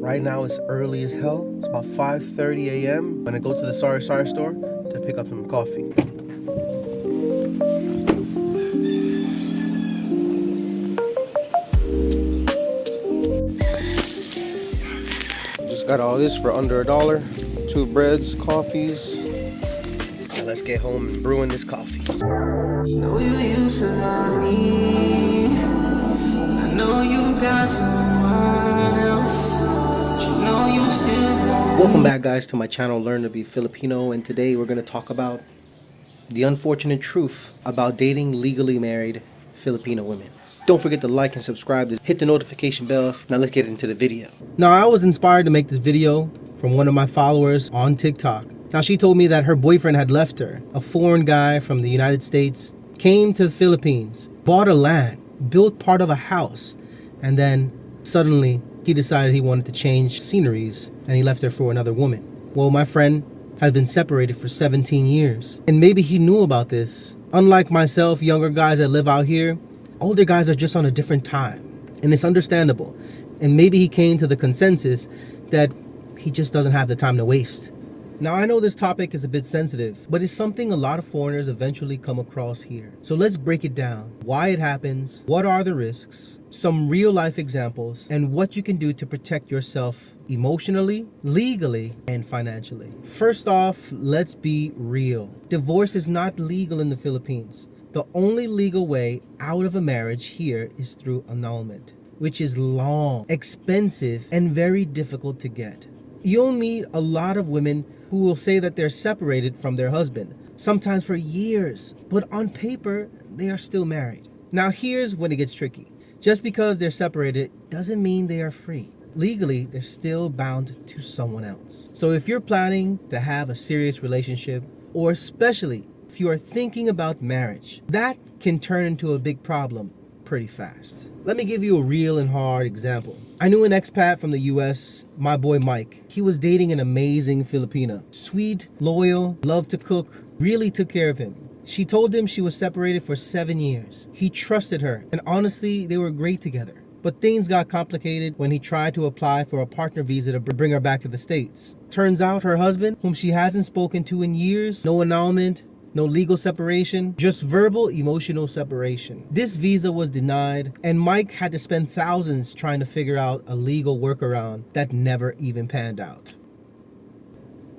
Right now it's early as hell. It's about 5:30 a.m. I'm gonna go to the Sorry store to pick up some coffee. Just got all this for under $1. 2 breads, coffees. Now let's get home and brewing this coffee. Know you used to love me. I know you got someone else. But you know you still want Welcome back, guys, to my channel Learn to be Filipino, and today we're going to talk about the unfortunate truth about dating legally married Filipino women. Don't forget to like and subscribe, hit the notification bell. Now let's get into the video. Now, I was inspired to make this video from one of my followers on TikTok. Now, she told me that her boyfriend had left her. A foreign guy from the United States came to the Philippines, bought a land, built part of a house, and then suddenly he decided he wanted to change sceneries and he left her for another woman. Well, my friend has been separated for 17 years, and maybe he knew about this. Unlike myself, younger guys that live out here, older guys are just on a different time, and it's understandable. And maybe he came to the consensus that he just doesn't have the time to waste. Now, I know this topic is a bit sensitive, but it's something a lot of foreigners eventually come across here. So let's break it down. Why it happens, what are the risks, some real life examples, and what you can do to protect yourself emotionally, legally, and financially. First off, let's be real. Divorce is not legal in the Philippines. The only legal way out of a marriage here is through annulment, which is long, expensive, and very difficult to get. You'll meet a lot of women who will say that they're separated from their husband, sometimes for years, but on paper, they are still married. Now, here's when it gets tricky. Just because they're separated doesn't mean they are free. Legally, they're still bound to someone else. So if you're planning to have a serious relationship, or especially if you are thinking about marriage, that can turn into a big problem pretty fast. Let me give you a real and hard example. I knew an expat from the US, my boy Mike. He was dating an amazing Filipina. Sweet, loyal, loved to cook, really took care of him. She told him she was separated for 7 years. He trusted her, and honestly, they were great together. But things got complicated when he tried to apply for a partner visa to bring her back to the States. Turns out her husband, whom she hasn't spoken to in years, no annulment, no legal separation, just verbal emotional separation. This visa was denied, and Mike had to spend thousands trying to figure out a legal workaround that never even panned out.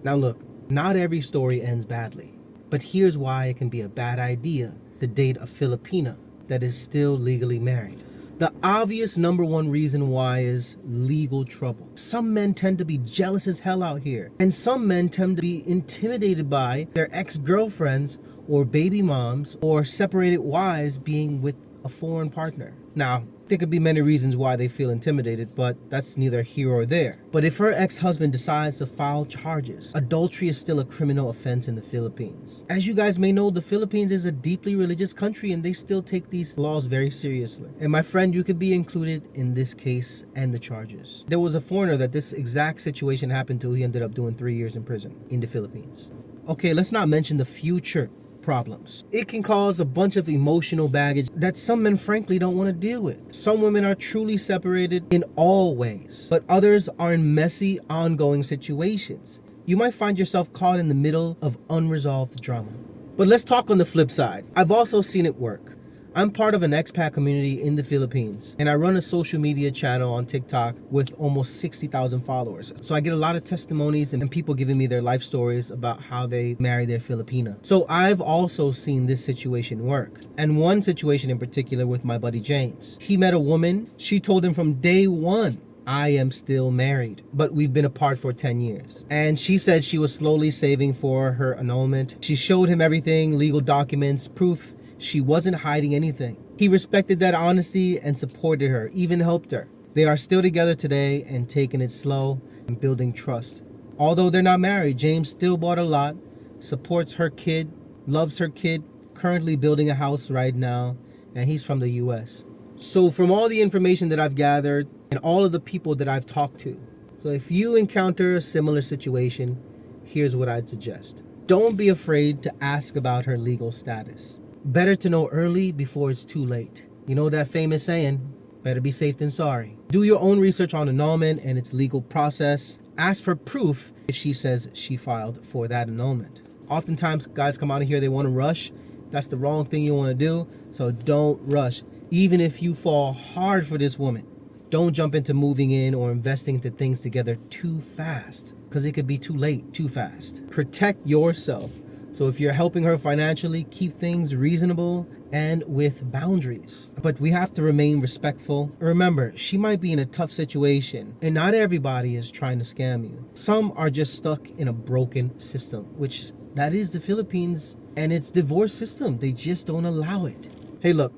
Now look, not every story ends badly, but here's why it can be a bad idea to date a Filipina that is still legally married. The obvious number one reason why is legal trouble. Some men tend to be jealous as hell out here, and some men tend to be intimidated by their ex-girlfriends or baby moms or separated wives being with a foreign partner. Now, there could be many reasons why they feel intimidated, but that's neither here or there. But if her ex-husband decides to file charges, adultery is still a criminal offense in the Philippines. As you guys may know, the Philippines is a deeply religious country, and they still take these laws very seriously. And my friend, you could be included in this case and the charges. There was a foreigner that this exact situation happened to. He ended up doing 3 years in prison in the Philippines. Okay, let's not mention the future problems. It can cause a bunch of emotional baggage that some men frankly don't want to deal with. Some women are truly separated in all ways, but others are in messy, ongoing situations. You might find yourself caught in the middle of unresolved drama. But let's talk on the flip side. I've also seen it work. I'm part of an expat community in the Philippines, and I run a social media channel on TikTok with almost 60,000 followers. So I get a lot of testimonies and people giving me their life stories about how they marry their Filipina. So I've also seen this situation work. And one situation in particular with my buddy James. He met a woman. She told him from day one, I am still married, but we've been apart for 10 years. And she said she was slowly saving for her annulment. She showed him everything, legal documents, proof she wasn't hiding anything. He respected that honesty and supported her, even helped her. They are still together today and taking it slow and building trust. Although they're not married, James still bought a lot, supports her kid, loves her kid, currently building a house right now, and he's from the US. So from all the information that I've gathered and all of the people that I've talked to, so if you encounter a similar situation, here's what I'd suggest. Don't be afraid to ask about her legal status. Better to know early before it's too late. You know that famous saying, better be safe than sorry. Do your own research on annulment and its legal process. Ask for proof if she says she filed for that annulment. Oftentimes, guys come out of here, they want to rush. That's the wrong thing you want to do, so don't rush. Even if you fall hard for this woman, don't jump into moving in or investing into things together too fast, because it could be too late, too fast. Protect yourself. So if you're helping her financially, keep things reasonable and with boundaries. But we have to remain respectful. Remember, she might be in a tough situation, and not everybody is trying to scam you. Some are just stuck in a broken system, which that is the Philippines and its divorce system. They just don't allow it. Hey, look,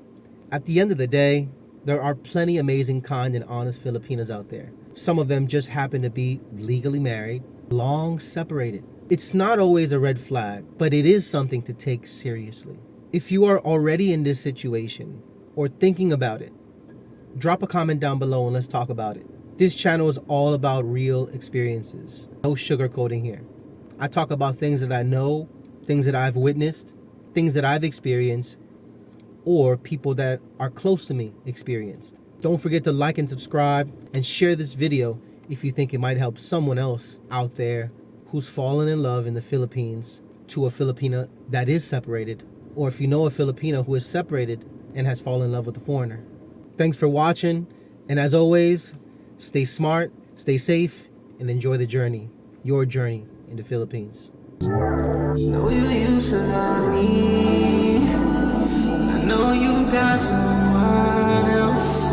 at the end of the day, there are plenty amazing, kind, and honest Filipinas out there. Some of them just happen to be legally married, long separated. It's not always a red flag, but it is something to take seriously. If you are already in this situation or thinking about it, drop a comment down below and let's talk about it. This channel is all about real experiences. No sugarcoating here. I talk about things that I know, things that I've witnessed, things that I've experienced, or people that are close to me experienced. Don't forget to like and subscribe and share this video if you think it might help someone else out there who's fallen in love in the Philippines to a Filipina that is separated, or if you know a Filipino who is separated and has fallen in love with a foreigner. Thanks for watching, and as always, stay smart, stay safe, and enjoy the journey, your journey in the Philippines. Know you used to love me. I know you got someone else.